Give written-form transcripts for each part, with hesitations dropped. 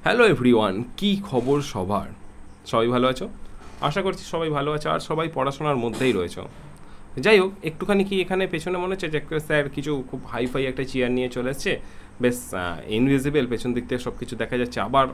Hello everyone, কি খবর সবার? সবাই ভালো আছো? আশা করছি সবাই ভালো আছে আর সবাই পড়াশোনার মধ্যেই রয়েছো। যাই হোক, একটুখানি কি এখানে পেছনে মনে হচ্ছে যে স্যার কিছু খুব হাইফাই একটা চেয়ার নিয়ে চলে এসছে, বেশ ইনভিজিবল, পেছন দিক থেকে সব কিছু দেখা যাচ্ছে, আবার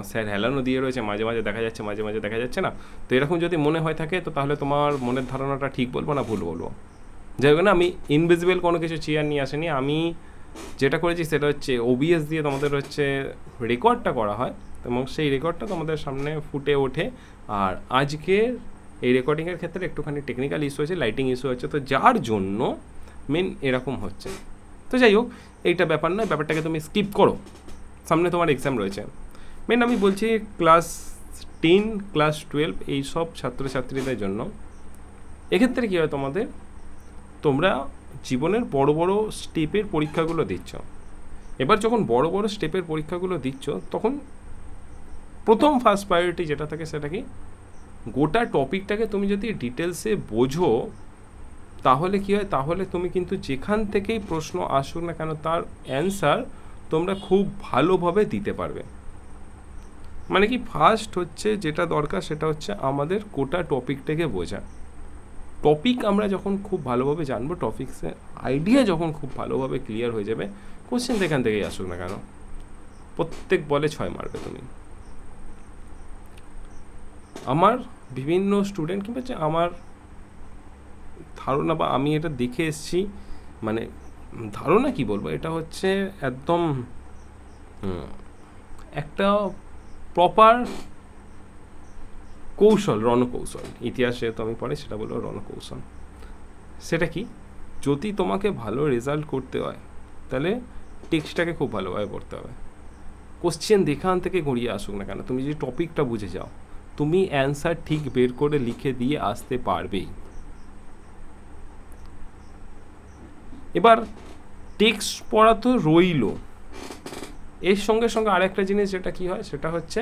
স্যার হেলানো দিয়ে রয়েছে, মাঝে মাঝে দেখা যাচ্ছে, মাঝে মাঝে দেখা যাচ্ছে না। তো এরকম যদি মনে হয় থাকে তো তাহলে তোমার মনের ধারণাটা ঠিক বলবো না ভুল বলবো। যাই হোক না, আমি ইনভিজিবল কোনো কিছু চেয়ার নিয়ে আসিনি। আমি যেটা করেছি সেটা হচ্ছে ওবিএস দিয়ে তোমাদের হচ্ছে রেকর্ডটা করা হয় এবং সেই রেকর্ডটা তোমাদের সামনে ফুটে ওঠে। আর আজকের এই রেকর্ডিংয়ের ক্ষেত্রে একটুখানি টেকনিক্যাল ইস্যু আছে, লাইটিং ইস্যু আছে, তো যার জন্য মেন এরকম হচ্ছে। তো যাই হোক, এইটা ব্যাপার নয়, ব্যাপারটাকে তুমি স্কিপ করো, সামনে তোমার এক্সাম রয়েছে। মেন আমি বলছি ক্লাস 10 ক্লাস 12 এইসব ছাত্রছাত্রীদের জন্য। এক্ষেত্রে কী হয়, তোমরা জীবনের বড় বড় স্টেপের পরীক্ষাগুলো দিচ্ছ। এবার যখন বড় বড় স্টেপের পরীক্ষাগুলো দিচ্ছ তখন প্রথম ফার্স্ট প্রায়োরিটি যেটা থাকে সেটা কি, গোটা টপিকটাকে তুমি যদি ডিটেলসে বোঝো তাহলে কী হয়, তাহলে তুমি কিন্তু যেখান থেকেই প্রশ্ন আসুক না কেন তার অ্যান্সার তোমরা খুব ভালোভাবে দিতে পারবে। মানে কি, ফার্স্ট হচ্ছে যেটা দরকার সেটা হচ্ছে আমাদের গোটা টপিকটাকে বোঝা। টপিক আমরা যখন খুব ভালোভাবে জানবো, টপিক্সে আইডিয়া যখন খুব ভালোভাবে ক্লিয়ার হয়ে যাবে, কোশ্চেন যেখান থেকেই আসুক না কেন প্রত্যেক বলে 6 মারবে তুমি। আমার বিভিন্ন স্টুডেন্ট কিংবা আমার ধারণা বা আমি এটা দেখে এসেছি, মানে ধারণা কি বলবো, এটা হচ্ছে একদম একটা প্রপার কৌশল, রণকৌশল। ইতিহাসে তো আমি পড়ে সেটা বলবো রণকৌশল। সেটা কি, যদি তোমাকে ভালো রেজাল্ট করতে হয় তাহলে টেক্সটটাকে খুব ভালোভাবে পড়তে হবে। কোশ্চেন যেখান থেকে গড়িয়ে আসুক না কেন, তুমি যদি টপিকটা বুঝে যাও তুমি অ্যান্সার ঠিক বের করে লিখে দিয়ে আসতে পারবেই। এবার টেক্সট পড়া তো রইল, এর সঙ্গে সঙ্গে আরেকটা জিনিস যেটা কি হয় সেটা হচ্ছে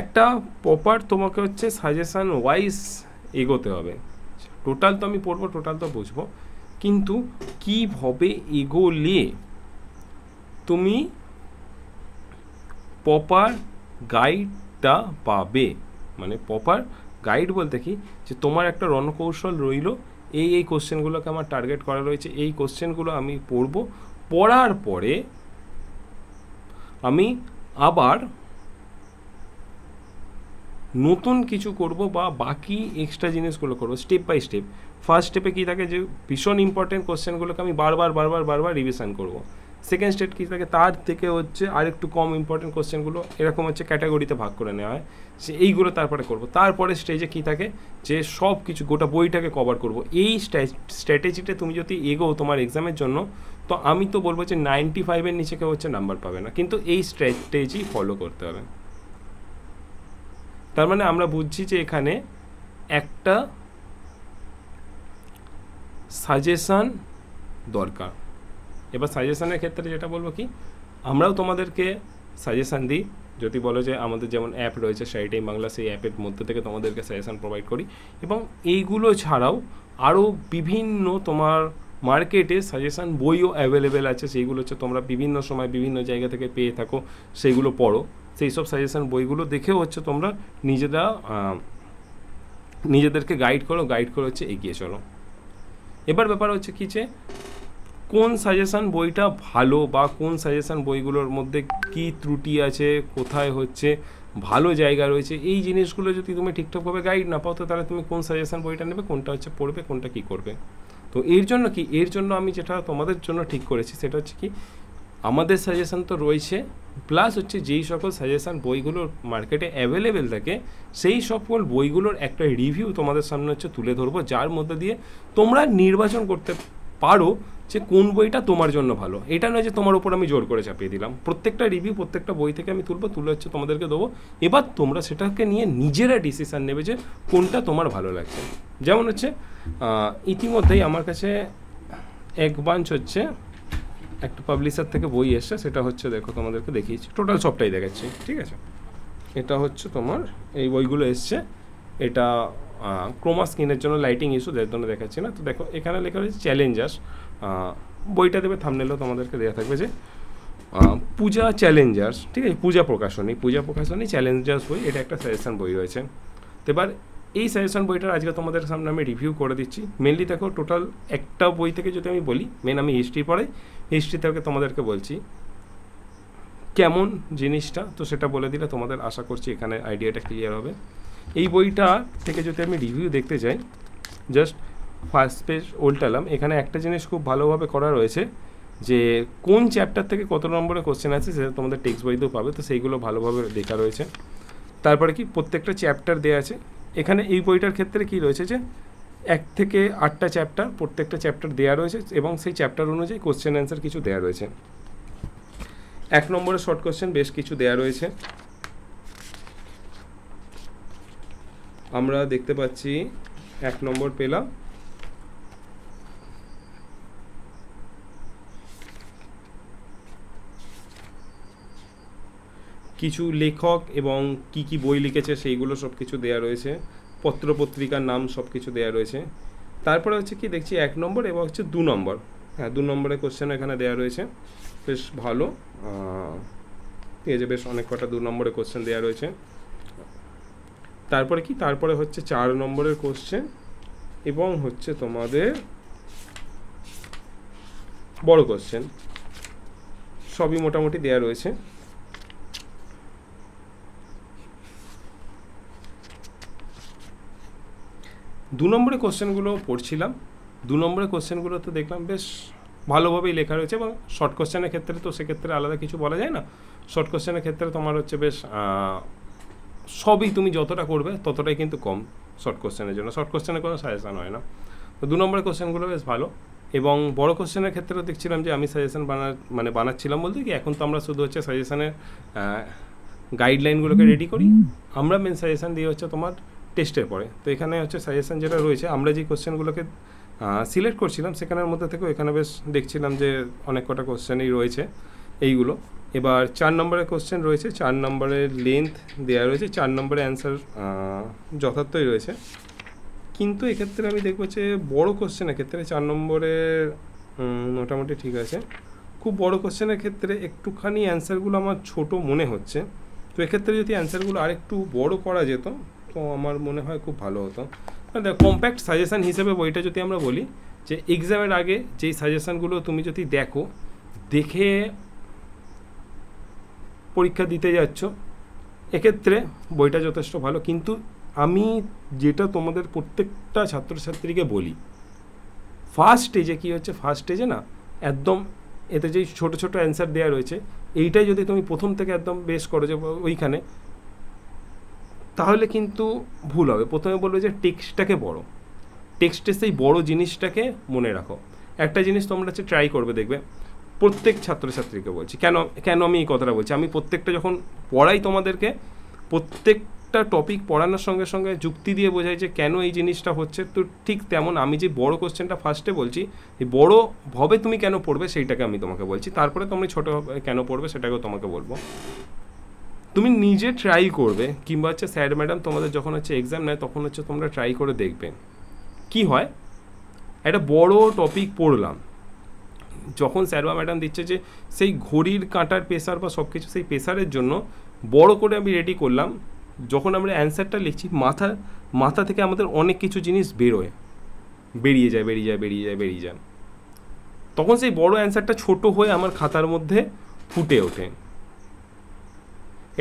একটা প্রপার তোমাকে হচ্ছে সাজেশান ওয়াইজ এগোতে হবে। টোটাল তো আমি পড়বো, টোটাল তো বুঝবো, কিন্তু কীভাবে এগোলে তুমি প্রপার গাইডটা পাবে। মানে প্রপার গাইড বলতে কি, যে তোমার একটা রণকৌশল রইল, এই কোশ্চেনগুলোকে আমার টার্গেট করা রয়েছে, এই কোশ্চেনগুলো আমি পড়বো, পড়ার পরে আমি আবার নতুন কিছু করব বা বাকি এক্সট্রা জিনিসগুলো করবো স্টেপ বাই স্টেপ। ফার্স্ট স্টেপে কী থাকে, যে ভীষণ ইম্পর্টেন্ট কোশ্চেনগুলোকে আমি বারবার রিভিশন করব। সেকেন্ড স্টেপ কী থাকে, তার থেকে হচ্ছে আরেকটু কম ইম্পর্টেন্ট কোশ্চেনগুলো এরকম হচ্ছে ক্যাটাগরিতে ভাগ করে নেওয়া হয়, সে এইগুলো তারপরে করব। তারপরে স্টেজে কী থাকে, যে সব কিছু গোটা বইটাকে কভার করব। এই স্ট্র্যাটেজিটা তুমি যদি এগোও তোমার এক্সামের জন্য, তো আমি তো বলবো যে 95-এর নিচে কেউ হচ্ছে নাম্বার পাবে না, কিন্তু এই স্ট্র্যাটেজি ফলো করতে হবে। তার মানে আমরা বুঝছি যে এখানে একটা সাজেশান দরকার। এবার সাজেশানের ক্ষেত্রে যেটা বলবো কি, আমরাও তোমাদেরকে সাজেশান দিই। যদি বলো যে আমাদের যেমন অ্যাপ রয়েছে শাই টাইম বাংলা, সেই অ্যাপের মধ্যে থেকে তোমাদেরকে সাজেশান প্রোভাইড করি, এবং এইগুলো ছাড়াও আরও বিভিন্ন তোমার মার্কেটে সাজেশান বইও অ্যাভেলেবেল আছে, সেইগুলো হচ্ছে তোমরা বিভিন্ন সময় বিভিন্ন জায়গা থেকে পেয়ে থাকো, সেইগুলো পড়ো। সেই সব সাজেশান বইগুলো দেখেও হচ্ছে তোমরা নিজেদেরকে গাইড করে হচ্ছে এগিয়ে চলো। এবার ব্যাপার হচ্ছে কি, যে কোন সাজেশান বইটা ভালো বা কোন সাজেশান বইগুলোর মধ্যে কি ত্রুটি আছে, কোথায় হচ্ছে ভালো জায়গা রয়েছে, এই জিনিসগুলো যদি তুমি ঠিকঠাকভাবে গাইড না পাও তো তাহলে তুমি কোন সাজেশান বইটা নেবে, কোনটা হচ্ছে পড়বে, কোনটা কি করবে। তো এর জন্য আমি যেটা তোমাদের জন্য ঠিক করেছি সেটা হচ্ছে কি, আমাদের সাজেশান তো রয়েছে, প্লাস হচ্ছে যেই সকল সাজেশান বইগুলো মার্কেটে অ্যাভেলেবেল থাকে সেই সকল বইগুলোর একটা রিভিউ তোমাদের সামনে হচ্ছে তুলে ধরবো, যার মধ্যে দিয়ে তোমরা নির্বাচন করতে পারো যে কোন বইটা তোমার জন্য ভালো। এটা নয় যে তোমার উপর আমি জোর করে চাপিয়ে দিলাম, প্রত্যেকটা রিভিউ প্রত্যেকটা বই থেকে আমি তুলে হচ্ছে তোমাদেরকে দেবো। এবার তোমরা সেটাকে নিয়ে নিজেরা ডিসিশান নেবে যে কোনটা তোমার ভালো লাগছে। যেমন হচ্ছে ইতিমধ্যেই আমার কাছে এক বাঞ্চ হচ্ছে একটা পাবলিশার থেকে বই এসছে, সেটা হচ্ছে দেখো তোমাদেরকে দেখিয়েছি, টোটাল সবটাই দেখাচ্ছি, ঠিক আছে। এটা হচ্ছে তোমার এই বইগুলো এসছে, এটা ক্রোমা স্ক্রিনের জন্য লাইটিং ইস্যু যার জন্য দেখাচ্ছি না। তো দেখো এখানে লেখা রয়েছে চ্যালেঞ্জার্স, বইটা দেবে থাম্বনেলও তোমাদেরকে দেওয়া থাকবে যে পূজা চ্যালেঞ্জার্স, ঠিক আছে, পূজা প্রকাশনী চ্যালেঞ্জার্স বই, এটা একটা সাজেশন বই রয়েছে। তো এবার এই সাজেশন বইটার আজকে তোমাদের সামনে আমি রিভিউ করে দিচ্ছি। মেনলি দেখো টোটাল একটা বই থেকে যদি আমি বলি, মেন আমি হিস্ট্রি পড়াই, হিস্ট্রি থেকে তোমাদেরকে বলছি কেমন জিনিসটা, তো সেটা বলে দিলে তোমাদের আশা করছি এখানে আইডিয়াটা ক্লিয়ার হবে। এই বইটা থেকে যদি আমি রিভিউ দেখতে চাই, জাস্ট ফার্স্ট পেজ উল্টালাম, এখানে একটা জিনিস খুব ভালোভাবে করা রয়েছে যে কোন চ্যাপ্টার থেকে কত নম্বরে কোশ্চেন আছে সেটা তোমাদের টেক্সট বইতেও পাবে, তো সেইগুলো ভালোভাবে লেখা রয়েছে। তারপরে কি প্রত্যেকটা চ্যাপ্টার দেওয়া আছে এখানে। এই বইটার ক্ষেত্রে কি রয়েছে যে 1 থেকে 8টা চ্যাপ্টার, প্রত্যেকটা চ্যাপ্টার দেওয়া রয়েছে এবং সেই চ্যাপ্টার অনুযায়ী কোশ্চেন অ্যান্সার কিছু দেওয়া রয়েছে। 1 নম্বরে শর্ট কোশ্চেন বেশ কিছু দেওয়া রয়েছে, আমরা দেখতে পাচ্ছি 1 নম্বর পেলাম কিছু লেখক এবং কি বই লিখেছে সেইগুলো সব কিছু দেওয়া রয়েছে, পত্রপত্রিকার নাম সব কিছু দেওয়া রয়েছে। তারপরে হচ্ছে কি দেখছি 1 নম্বর এবং হচ্ছে 2 নম্বর, হ্যাঁ 2 নম্বরের কোশ্চেন এখানে দেওয়া রয়েছে, বেশ ভালো, ঠিক আছে, বেশ অনেক কটা 2 নম্বরের কোশ্চেন দেওয়া রয়েছে। তারপরে কি, তারপরে হচ্ছে 4 নম্বরের কোশ্চেন এবং হচ্ছে তোমাদের বড় কোশ্চেন, সবই মোটামুটি দেওয়া রয়েছে। দু নম্বরের কোশ্চেনগুলো পড়ছিলাম, 2 নম্বরের কোশ্চেনগুলো তো দেখলাম বেশ ভালোভাবেই লেখা রয়েছে এবং শর্ট কোশ্চেনের ক্ষেত্রে তো সেক্ষেত্রে আলাদা কিছু বলা যায় না। শর্ট কোশ্চেনের ক্ষেত্রে তোমার হচ্ছে বেশ সবই তুমি যতটা করবে ততটাই কিন্তু কম শর্ট কোশ্চেনের জন্য, শর্ট কোশ্চেনে কোনো সাজেশান হয় না। তো 2 নম্বরের কোশ্চেনগুলো বেশ ভালো এবং বড় কোশ্চেনের ক্ষেত্রেও দেখছিলাম যে আমি সাজেশান বানাচ্ছিলাম বলতে কি এখন তো আমরা শুধু হচ্ছে সাজেশানের গাইডলাইনগুলোকে রেডি করি, আমরা মেন সাজেশান দিয়ে হচ্ছে তোমার টেস্টের পরে। তো এখানে হচ্ছে সাজেশান যেটা রয়েছে, আমরা যে কোশ্চেনগুলোকে সিলেক্ট করছিলাম সেখানের মধ্যে থেকেও এখানে বেশ দেখছিলাম যে অনেক কটা কোশ্চেনই রয়েছে এইগুলো। এবার 4 নম্বরের কোশ্চেন রয়েছে, 4 নম্বরের লেন্থ দেওয়া রয়েছে, 4 নম্বরের অ্যান্সার যথার্থই রয়েছে, কিন্তু এক্ষেত্রে আমি দেখবো যে বড় কোশ্চেনের ক্ষেত্রে 4 নম্বরের মোটামুটি ঠিক আছে, খুব বড় কোশ্চেনের ক্ষেত্রে একটুখানি অ্যান্সারগুলো আমার ছোট মনে হচ্ছে। তো এক্ষেত্রে যদি অ্যান্সারগুলো আরেকটু বড় করা যেত তো আমার মনে হয় খুব ভালো হতো। দেখো কম্প্যাক্ট সাজেশান হিসেবে বইটা যদি আমরা বলি যে এক্সামের আগে যেই সাজেশানগুলো তুমি যদি দেখে পরীক্ষা দিতে যাচ্ছ, এক্ষেত্রে বইটা যথেষ্ট ভালো। কিন্তু আমি যেটা তোমাদের প্রত্যেকটা ছাত্রছাত্রীকে বলি, ফার্স্ট স্টেজে কী হচ্ছে, ফার্স্ট স্টেজে না একদম এতে যেই ছোটো ছোটো অ্যান্সার দেওয়া রয়েছে এইটাই যদি তুমি প্রথম থেকে একদম বেস করো যে ওইখানে, তাহলে কিন্তু ভুল হবে। প্রথমে বলবে যে টেক্সটটাকে বড়, টেক্সটে সেই বড় জিনিসটাকে মনে রাখো। একটা জিনিস তোমরা হচ্ছে ট্রাই করবে, দেখবে প্রত্যেক ছাত্রছাত্রীকে বলছি, কেন আমি এই কথাটা বলছি, আমি প্রত্যেকটা যখন পড়াই তোমাদেরকে প্রত্যেকটা টপিক পড়ানোর সঙ্গে সঙ্গে যুক্তি দিয়ে বোঝাই যে কেন এই জিনিসটা হচ্ছে। তো ঠিক তেমন আমি যে বড় কোশ্চেনটা ফার্স্টে বলছি, এই বড়ভাবে তুমি কেন পড়বে সেইটাকে আমি তোমাকে বলছি, তারপরে তুমি ছোটোভাবে কেন পড়বে সেটাকেও তোমাকে বলবো। তুমি নিজে ট্রাই করবে, কিংবা হচ্ছে স্যার ম্যাডাম তোমাদের যখন হচ্ছে এক্সাম নেয় তখন হচ্ছে তোমরা ট্রাই করে দেখবে কি হয়। একটা বড় টপিক পড়লাম, যখন স্যার বা ম্যাডাম দিচ্ছে যে সেই ঘড়ির কাঁটার প্রেসার বা সব কিছু সেই প্রেসারের জন্য বড় করে আমি রেডি করলাম, যখন আমরা অ্যান্সারটা লিখছি মাথা থেকে আমাদের অনেক কিছু জিনিস বেরিয়ে যায়, তখন সেই বড় অ্যান্সারটা ছোট হয়ে আমার খাতার মধ্যে ফুটে ওঠে।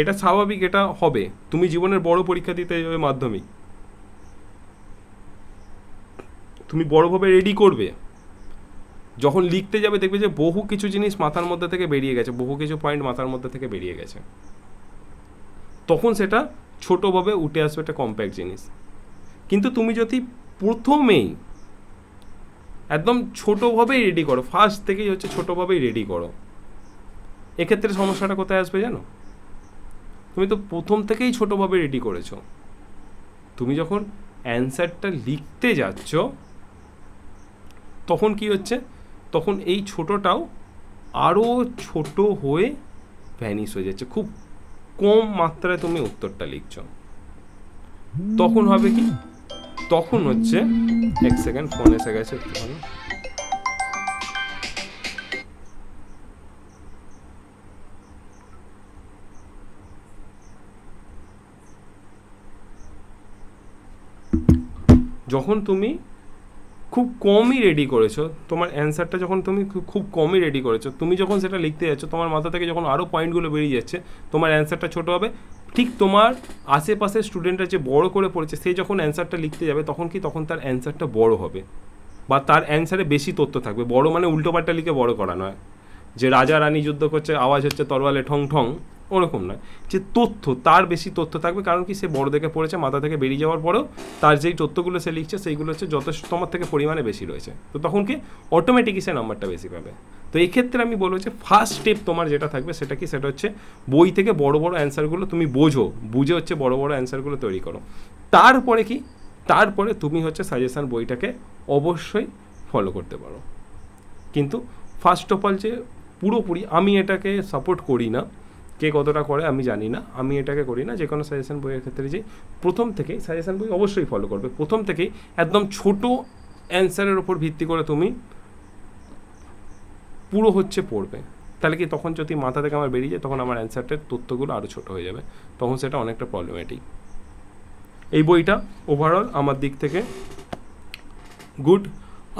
এটা স্বাভাবিক, এটা হবে। তুমি জীবনের বড় পরীক্ষা দিতে যাবে মাধ্যমিক, তুমি বড়ভাবে রেডি করবে, যখন লিখতে যাবে দেখবে যে বহু কিছু জিনিস মাথার মধ্যে থেকে বেরিয়ে গেছে, বহু কিছু পয়েন্ট মাথার মধ্যে থেকে বেরিয়ে গেছে, তখন সেটা ছোটোভাবে উঠে আসবে একটা কম্প্যাক্ট জিনিস। কিন্তু তুমি যদি প্রথমেই একদম ছোটোভাবেই রেডি করো, ফার্স্ট থেকেই হচ্ছে ছোটোভাবেই রেডি করো, এক্ষেত্রে সমস্যাটা কোথায় আসবে জানো? তুমি তো প্রথম থেকেই ছোটোভাবে রেডি করেছো, তুমি যখন অ্যান্সারটা লিখতে যাচ্ছ তখন কি হচ্ছে, তখন এই ছোটোটাও আরও ছোট হয়ে ভ্যানিশ হয়ে যাচ্ছে, খুব কম মাত্রায় তুমি উত্তরটা লিখছ। তখন হবে কি, তখন হচ্ছে এক সেকেন্ড ফোন এসে গেছে একটুখানি, যখন তুমি খুব কমই রেডি করেছো, তোমার অ্যান্সারটা যখন তুমি খুব কমই রেডি করেছো, তুমি যখন সেটা লিখতে যাচ্ছ, তোমার মাথা থেকে যখন আরও পয়েন্টগুলো বেরিয়ে যাচ্ছে, তোমার অ্যান্সারটা ছোটো হবে। ঠিক তোমার আশেপাশের স্টুডেন্টরা যে বড় করে পড়েছে, সে যখন অ্যান্সারটা লিখতে যাবে তখন তার অ্যান্সারটা বড় হবে, বা তার অ্যান্সারে বেশি তথ্য থাকবে। বড় মানে উল্টোপাল্টা লিখে বড় করা নয়, যে রাজা রানী যুদ্ধ করছে আওয়াজ হচ্ছে তরোয়ালে ঠং ঠং, ওরকম নয়। যে তথ্য, তার বেশি তথ্য থাকবে, কারণ কি সে বড় দেখে পড়েছে, মাথা থেকে বেরিয়ে যাওয়ার পরেও তার যেই তথ্যগুলো সে লিখছে সেইগুলো হচ্ছে যথেষ্ট তোমার থেকে পরিমাণে বেশি রয়েছে, তো তখন কি অটোমেটিকই সে নাম্বারটা বেশি পাবে। তো এই ক্ষেত্রে আমি বলবো যে ফার্স্ট স্টেপ তোমার যেটা থাকবে সেটা কি, সেটা হচ্ছে বই থেকে বড় বড় অ্যান্সারগুলো তুমি বুঝে হচ্ছে বড় বড় অ্যান্সারগুলো তৈরি করো। তারপরে কি, তারপরে তুমি হচ্ছে সাজেশান বইটাকে অবশ্যই ফলো করতে পারো। কিন্তু ফার্স্ট অফ অল যে পুরোপুরি আমি এটাকে সাপোর্ট করি না, কে কতটা করে আমি জানি না, আমি এটাকে করি না। যে কোনো সাজেশান বইয়ের ক্ষেত্রে যে প্রথম থেকেই সাজেশান বই অবশ্যই ফলো করবে, প্রথম থেকেই একদম ছোট অ্যান্সারের ওপর ভিত্তি করে তুমি পুরো হচ্ছে পড়বে। তাহলে কি তখন যদি মাথা থেকে আমার বেরিয়ে যায়, তখন আমার অ্যান্সারটার তথ্যগুলো আরও ছোটো হয়ে যাবে, তখন সেটা অনেকটা প্রবলেমেটিক। এই বইটা ওভারঅল আমার দিক থেকে গুড।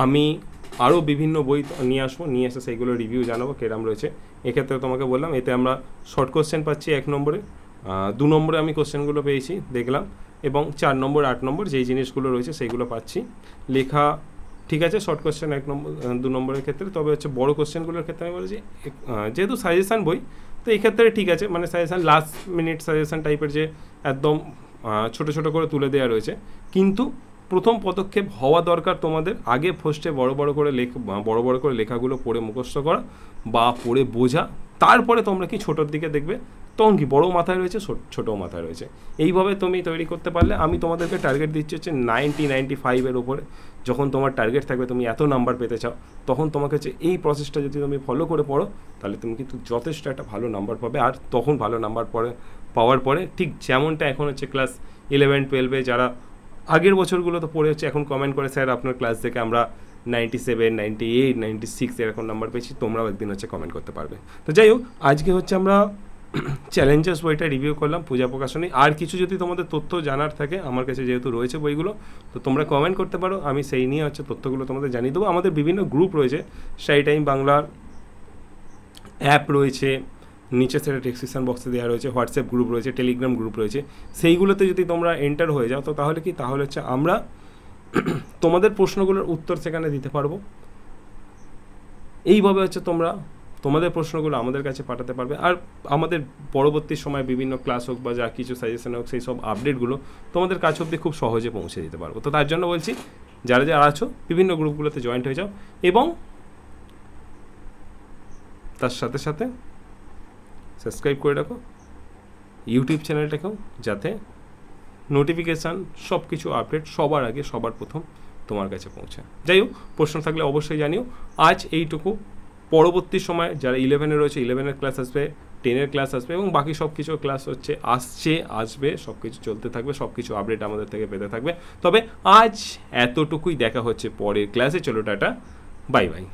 আমি আরও বিভিন্ন বই নিয়ে আসবো, নিয়ে এসে সেইগুলো রিভিউ জানাবো কেরাম রয়েছে। এক্ষেত্রে তোমাকে বললাম, এতে আমরা শর্ট কোশ্চেন পাচ্ছি 1 নম্বরে, 2 নম্বরে আমি কোশ্চেনগুলো পেয়েছি দেখলাম, এবং 4 নম্বর 8 নম্বর যেই জিনিসগুলো রয়েছে সেইগুলো পাচ্ছি। লেখা ঠিক আছে শর্ট কোশ্চেন 1 নম্বর 2 নম্বরের ক্ষেত্রে, তবে হচ্ছে বড় কোশ্চেনগুলোর ক্ষেত্রে আমি বলেছি যেহেতু সাজেশান বই, তো এই ক্ষেত্রে ঠিক আছে, মানে সাজেশান লাস্ট মিনিট সাজেশান টাইপের যে একদম ছোটো ছোটো করে তুলে দেওয়া রয়েছে, কিন্তু প্রথম পদক্ষেপ হওয়া দরকার তোমাদের আগে ফার্স্টে বড় বড় করে লেখাগুলো পড়ে মুখস্থ করা বা পড়ে বোঝা। তারপরে তোমরা কি ছোটোর দিকে দেখবে, তখন কি বড়ো মাথায় রয়েছে, ছোটো মাথায় রয়েছে, এইভাবে তুমি তৈরি করতে পারলে। আমি তোমাদেরকে টার্গেট দিচ্ছি হচ্ছে 95 ওপরে। যখন তোমার টার্গেট থাকবে, তুমি এত নাম্বার পেতে চাও, তখন তোমাকে হচ্ছে এই প্রসেসটা যদি তুমি ফলো করে পড়ো, তাহলে তুমি কিন্তু যথেষ্ট একটা ভালো নাম্বার পাবে। আর তখন ভালো নাম্বার পাওয়ার পরে ঠিক যেমনটা এখন হচ্ছে ক্লাস 11-12 যারা আগের বছরগুলো তো পড়ে হচ্ছে, এখন কমেন্ট করে স্যার আপনার ক্লাস থেকে আমরা 97, 98, 96 এরকম নাম্বার পেয়েছি, তোমরাও একদিন হচ্ছে কমেন্ট করতে পারবে। তো যাই হোক, আজকে হচ্ছে আমরা চ্যালেঞ্জার্স বইটা রিভিউ করলাম, পূজা প্রকাশনী। আর কিছু যদি তোমাদের তথ্য জানার থাকে, আমার কাছে যেহেতু রয়েছে বইগুলো, তো তোমরা কমেন্ট করতে পারো, আমি সেই নিয়ে হচ্ছে তথ্যগুলো তোমাদের জানিয়ে দেবো। আমাদের বিভিন্ন গ্রুপ রয়েছে, স্টাডি টাইম বাংলার অ্যাপ রয়েছে, নিচে সেটা ডেসক্রিপশন বক্সে দেওয়া রয়েছে, হোয়াটসঅ্যাপ গ্রুপ রয়েছে, টেলিগ্রাম গ্রুপ রয়েছে। সেইগুলোতে যদি তোমরা এন্টার হয়ে যাও, তো তাহলে কি, তাহলে হচ্ছে আমরা তোমাদের প্রশ্নগুলোর উত্তর সেখানে দিতে পারবো। এইভাবে হচ্ছে তোমরা তোমাদের প্রশ্নগুলো আমাদের কাছে পাঠাতে পারবে। আর আমাদের পরবর্তী সময় বিভিন্ন ক্লাস হোক বা যা কিছু সাজেশন হোক, সেই সব আপডেটগুলো তোমাদের কাছে অবধি খুব সহজে পৌঁছে দিতে পারবো। তো তার জন্য বলছি, যারা যারা আছো বিভিন্ন গ্রুপগুলোতে জয়েন্ট হয়ে যাও, এবং তার সাথে সাথে সাবস্ক্রাইব করে রাখো ইউটিউব চ্যানেলটাকেও, যাতে নোটিফিকেশান সব কিছু আপডেট সবার আগে সবার প্রথম তোমার কাছে পৌঁছায়। যাই হোক, প্রশ্ন থাকলে অবশ্যই জানিও। আজ এইটুকু। পরবর্তী সময় যারা 11-এ রয়েছে, 11-এর ক্লাস আসবে, 10-এর ক্লাস আসবে, এবং বাকি সব কিছু ক্লাস হচ্ছে আসবে, সব কিছু চলতে থাকবে, সব কিছু আপডেট আমাদের থেকে পেতে থাকবে। তবে আজ এতটুকুই, দেখা হচ্ছে পরের ক্লাসে। চলো টাটা, বাই বাই।